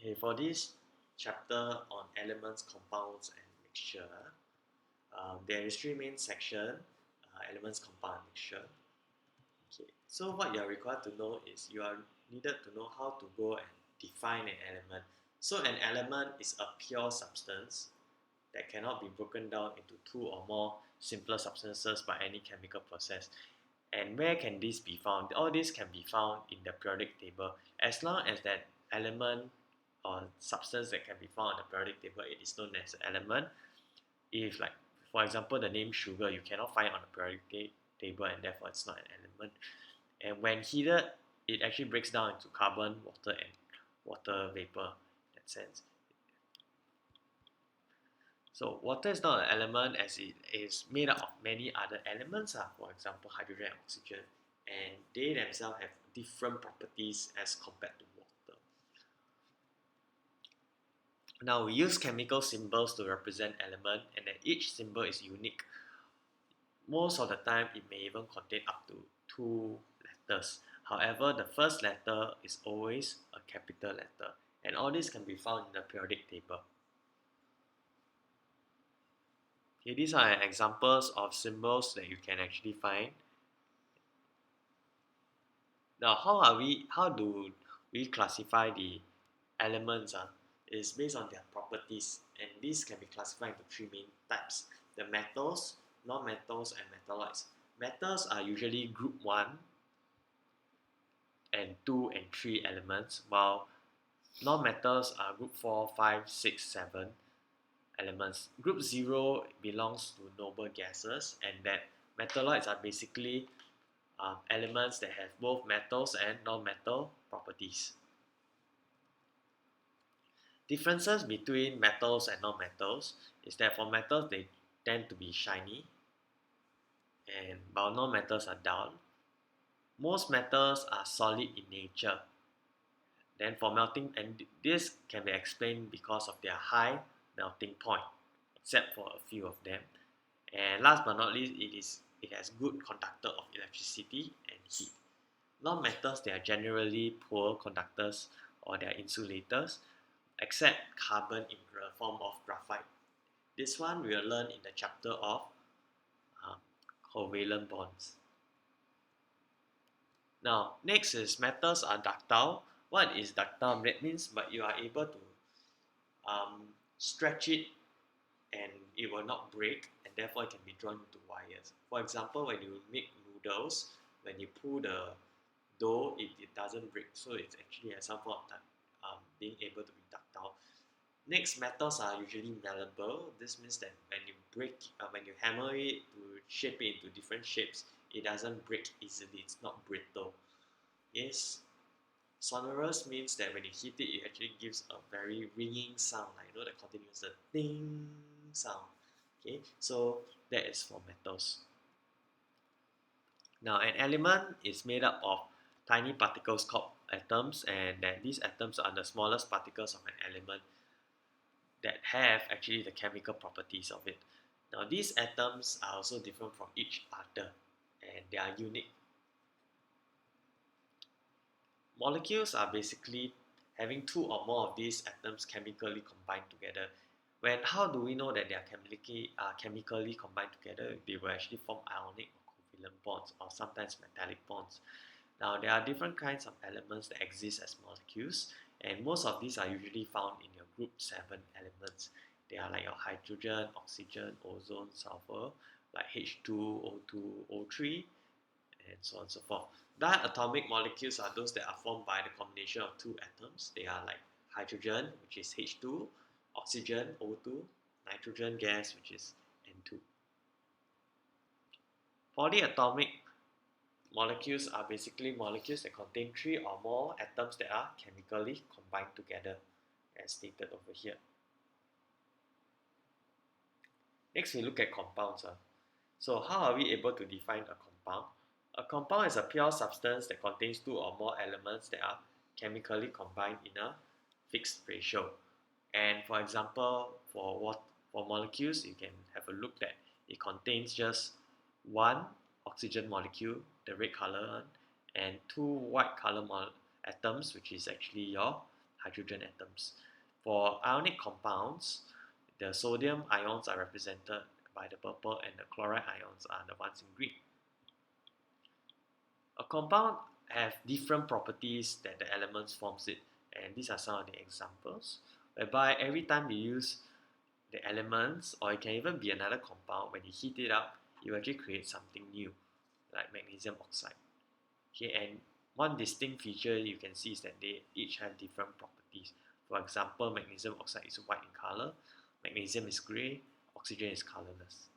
Okay, for this chapter on elements, compounds, and mixture, there is three main sections: elements, compound, and mixture. Okay, so what you are required to know is you are needed to know how to go and define an element. So an element is a pure substance that cannot be broken down into two or more simpler substances by any chemical process. And where can this be found? All this can be found in the periodic table. As long as that element or substance that can be found on the periodic table, it is known as an element. If, like, for example, the name sugar, you cannot find it on the periodic table, and therefore it's not an element. And when heated, it actually breaks down into carbon, water, and water vapor in that sense. So water is not an element as it is made up of many other elements, for example, hydrogen and oxygen, and they themselves have different properties as compared to water. Now we use chemical symbols to represent element, and that each symbol is unique. Most of the time, it may even contain up to 2 letters. However, the first letter is always a capital letter, and all this can be found in the periodic table. Okay, these are examples of symbols that you can actually find. Now, how do we classify the elements? Is based on their properties, and these can be classified into three main types: the metals, non-metals, and metalloids. Metals are usually group 1 and 2 and 3 elements, while non-metals are group 4, 5, 6, 7 elements. Group 0 belongs to noble gases, and that metalloids are basically elements that have both metals and non-metal properties. Differences between metals and non-metals is that for metals they tend to be shiny, and while non-metals are dull. Most metals are solid in nature. Then for melting, and this can be explained because of their high melting point, except for a few of them. And last but not least, it has good conductor of electricity and heat. Non-metals, they are generally poor conductors or they are insulators, except carbon in the form of graphite. This one we will learn in the chapter of uh, covalent bonds. Now, next is metals are ductile. What is ductile? That means but you are able to stretch it and it will not break, and therefore it can be drawn into wires. For example, when you make noodles, when you pull the dough, it doesn't break, so it's actually some form of being able to be ductile. Next, metals are usually malleable. This means that when you hammer it to shape it into different shapes, it doesn't break easily. It's not brittle. Yes, sonorous means that when you hit it, it actually gives a very ringing sound, like the continuous ding sound. Okay, so that is for metals. Now, an element is made up of tiny particles called atoms, and then these atoms are the smallest particles of an element that have actually the chemical properties of it. Now, these atoms are also different from each other, and they are unique. Molecules are basically having two or more of these atoms chemically combined together. How do we know that they are chemically combined together? They will actually form ionic or covalent bonds, or sometimes metallic bonds. Now, there are different kinds of elements that exist as molecules, and most of these are usually found in your group 7 elements. They are like your hydrogen, oxygen, ozone, sulfur, like H2, O2, O3, and so on and so forth. Diatomic molecules are those that are formed by the combination of two atoms. They are like hydrogen, which is H2, oxygen, O2, nitrogen gas, which is N2. Polyatomic molecules are basically molecules that contain 3 or more atoms that are chemically combined together, as stated over here. Next, we look at compounds. So how are we able to define a compound? A compound is a pure substance that contains 2 or more elements that are chemically combined in a fixed ratio. And for example, for molecules, you can have a look that it contains just 1 oxygen molecule, the red color one, and 2 white color atoms, which is actually your hydrogen atoms. For ionic compounds, the sodium ions are represented by the purple and the chloride ions are the ones in green. A compound have different properties that the elements forms it, and these are some of the examples, whereby every time you use the elements, or it can even be another compound, when you heat it up, you actually create something new, like magnesium oxide. Okay, and one distinct feature you can see is that they each have different properties. For example, magnesium oxide is white in color, magnesium is gray, oxygen is colorless.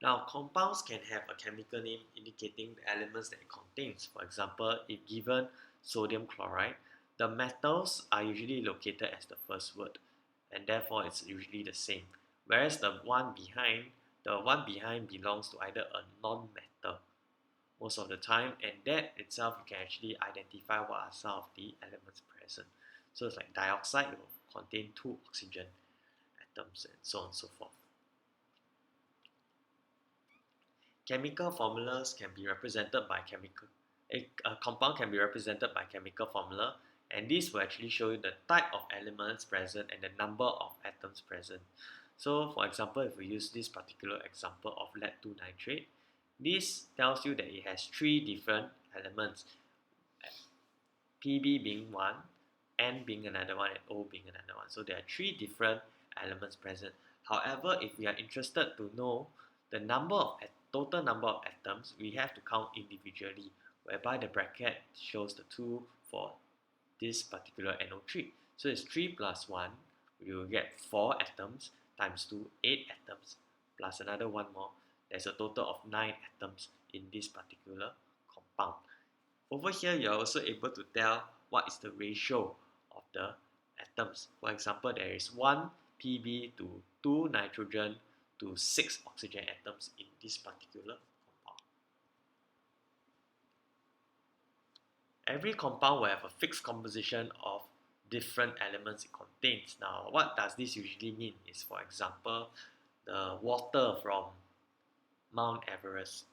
Now, compounds can have a chemical name indicating the elements that it contains. For example, if given sodium chloride, the metals are usually located as the first word, and therefore it's usually the same. Whereas the one behind belongs to either a non-metal most of the time, and that itself you can actually identify what are some of the elements present. So it's like dioxide will contain 2 oxygen atoms and so on and so forth. Chemical formulas can be represented by a compound can be represented by chemical formula, and this will actually show you the type of elements present and the number of atoms present. So for example, if we use this particular example of lead 2 nitrate, this tells you that it has 3 different elements, Pb being one, N being another one, and O being another one. So there are 3 different elements present. However, if we are interested to know the total number of atoms, we have to count individually, whereby the bracket shows the 2 for this particular NO3. So it's 3 plus 1, we will get 4 atoms, times 2, 8 atoms, plus another 1 more. There's a total of 9 atoms in this particular compound. Over here, you're also able to tell what is the ratio of the atoms. For example, there is 1 Pb to 2 nitrogen to 6 oxygen atoms in this particular compound. Every compound will have a fixed composition of different elements it contains. Now, what does this usually mean is, for example, the water from Mount Everest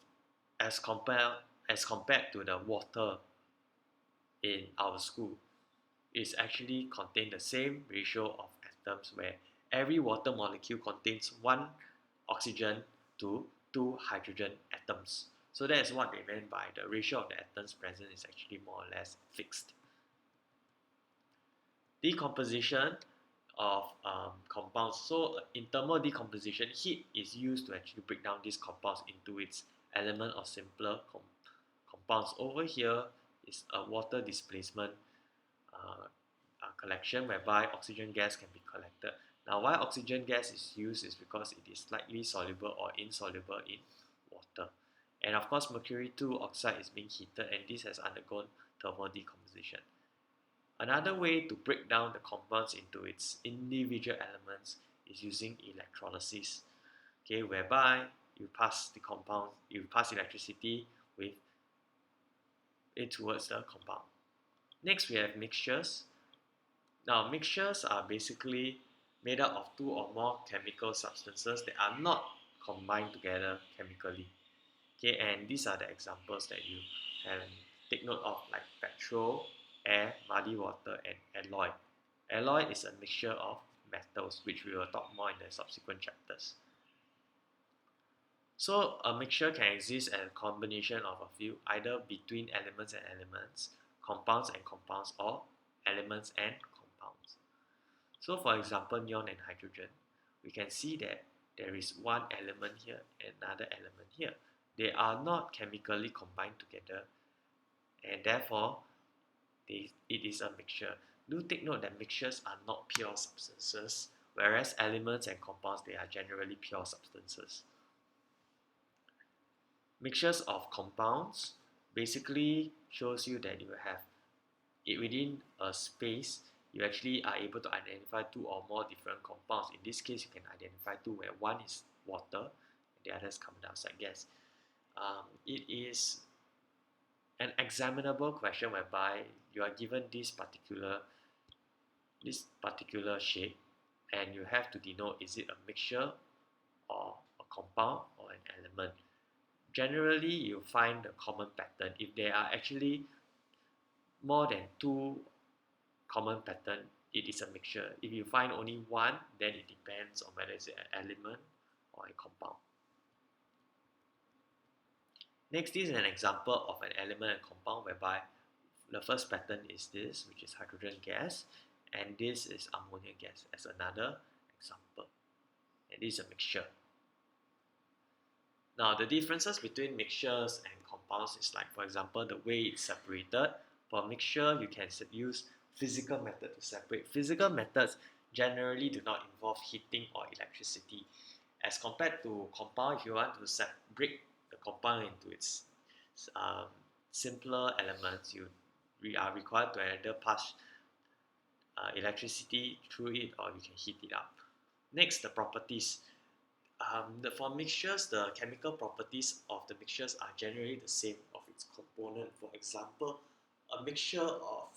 as compared to the water in our school is actually contain the same ratio of atoms, where every water molecule contains 1 oxygen to 2 hydrogen atoms. So that is what they meant by the ratio of the atoms present is actually more or less fixed. Decomposition of compounds. So in thermal decomposition, heat is used to actually break down these compounds into its element or simpler compounds. Over here is a water displacement collection, whereby oxygen gas can be collected. Now, why oxygen gas is used is because it is slightly soluble or insoluble in water. And of course, mercury 2 oxide is being heated, and this has undergone thermal decomposition. Another way to break down the compounds into its individual elements is using electrolysis, okay, whereby you pass electricity with it towards the compound. Next, we have mixtures. Now, mixtures are basically made up of 2 or more chemical substances that are not combined together chemically. Okay, and these are the examples that you can take note of, like petrol, air, muddy water, and alloy. Alloy is a mixture of metals, which we will talk more in the subsequent chapters. So a mixture can exist as a combination of a few, either between elements and elements, compounds and compounds, or elements and compounds. So for example, neon and hydrogen, we can see that there is one element here and another element here. They are not chemically combined together, and therefore it is a mixture. Do take note that mixtures are not pure substances, whereas elements and compounds, they are generally pure substances. Mixtures of compounds basically shows you that you have it within a space. You actually are able to identify 2 or more different compounds. In this case, you can identify 2, where one is water and the other is carbon dioxide gas. It is an examinable question whereby you are given this particular shape, and you have to denote, is it a mixture or a compound or an element. Generally, you find the common pattern. If there are actually more than two common pattern, it is a mixture. If you find only one, then it depends on whether it's an element or a compound. Next is an example of an element and compound whereby the first pattern is this, which is hydrogen gas, and this is ammonia gas as another example. And this is a mixture. Now, the differences between mixtures and compounds is like, for example, the way it's separated. For a mixture, you can use physical method to separate. Physical methods generally do not involve heating or electricity. As compared to compound, if you want to break the compound into its simpler elements, you are required to either pass electricity through it or you can heat it up. Next, the properties. For mixtures, the chemical properties of the mixtures are generally the same of its component. For example, a mixture of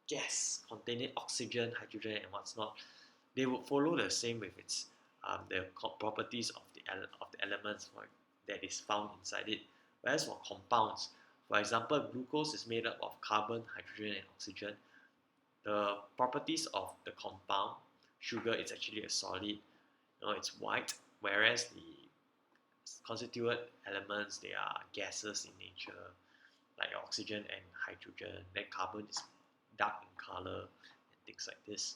gas containing oxygen, hydrogen, and what's not, they would follow the same with its the properties of the elements that is found inside it. Whereas for compounds, for example, glucose is made up of carbon, hydrogen, and oxygen. The properties of the compound, sugar, is actually a solid. It's white, whereas the constituent elements, they are gases in nature, like oxygen and hydrogen. Then carbon is dark in color and things like this.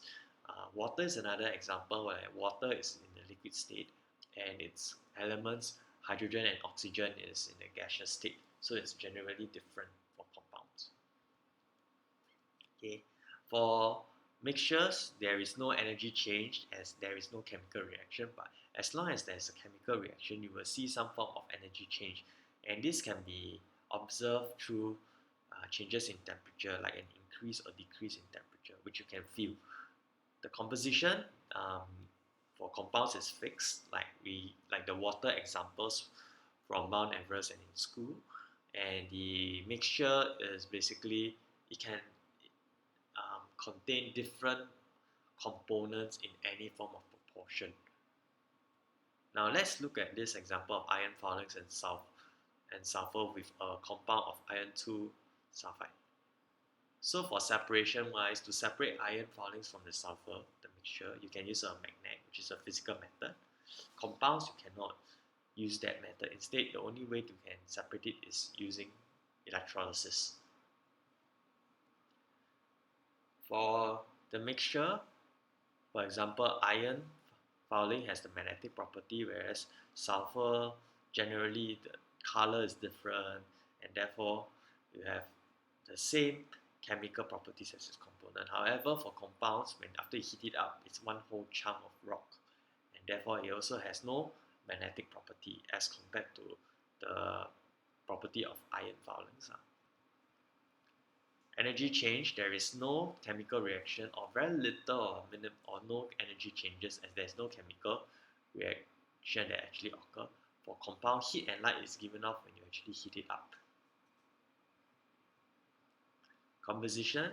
Water is another example where water is in the liquid state and its elements, hydrogen and oxygen, is in the gaseous state. So it's generally different for compounds. Okay, for mixtures, there is no energy change as there is no chemical reaction, but as long as there's a chemical reaction, you will see some form of energy change, and this can be observed through changes in temperature, like an increase or decrease in temperature, which you can feel. The composition for compounds is fixed, like the water examples from Mount Everest and in school, and the mixture is basically it can contain different components in any form of proportion. Now let's look at this example of iron filings and sulfur with a compound of iron 2 sulfide. So for separation wise, to separate iron filings from the sulfur, the mixture, you can use a magnet, which is a physical method. Compounds, you cannot use that method. Instead, the only way you can separate it is using electrolysis. For the mixture, for example, iron fouling has the magnetic property, whereas sulfur, generally the color is different, and therefore you have the same chemical properties as its component. However, for compounds, when after you heat it up, it's one whole chunk of rock, and therefore it also has no magnetic property as compared to the property of iron foulings. Energy change, there is no chemical reaction or very little or no energy changes as there is no chemical reaction that actually occur. For compound, heat and light is given off when you actually heat it up. Composition,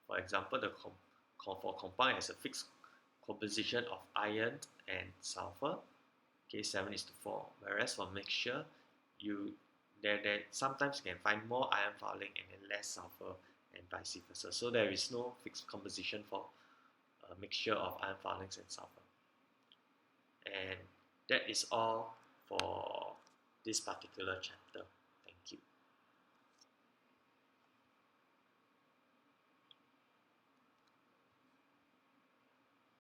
for example, for compound has a fixed composition of iron and sulfur, okay, 7:4. Whereas for mixture, there sometimes you can find more iron fouling and then less sulfur and vice versa. So there is no fixed composition for a mixture of iron foulings and sulfur. And that is all for this particular chapter.